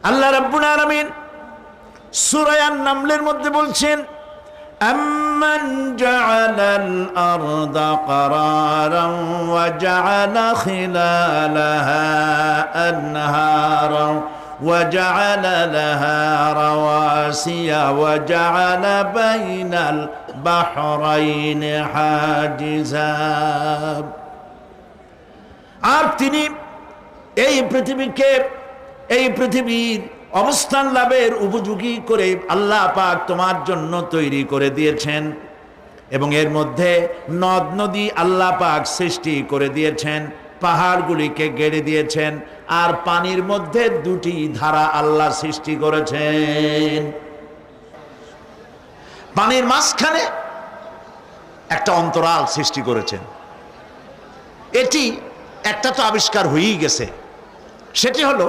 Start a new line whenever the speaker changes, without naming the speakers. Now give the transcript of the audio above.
আল্লাহ রাব্বুল আলামিন সূরা আন-নামলের মধ্যে বলছেন, أَمَّنْ جَعَلَ الْأَرْضَ قَرَارًا وَجَعَلَ خِلَالَهَا أَنْهَارًا وَجَعَلَ لَهَا رَوَاسِيَ وَجَعَلَ بَيْنَ الْبَحْرَيْنِ حَاجِزًا। আর তিনি এই পৃথিবীর অবস্থান লাভের উপযোগী করে আল্লাহ পাক তোমার জন্য তৈরি করে দিয়েছেন, এবং এর মধ্যে নদ নদী আল্লাহ পাক সৃষ্টি করে দিয়েছেন, পাহাড়গুলিকে গেড়ে দিয়েছেন, আর পানির মধ্যে দুটি ধারা আল্লাহ সৃষ্টি করেছেন। পানির মাঝখানে একটা অন্তরাল সৃষ্টি করেছেন। এটি একটা তো আবিষ্কার হয়েই গেছে, সেটি হলো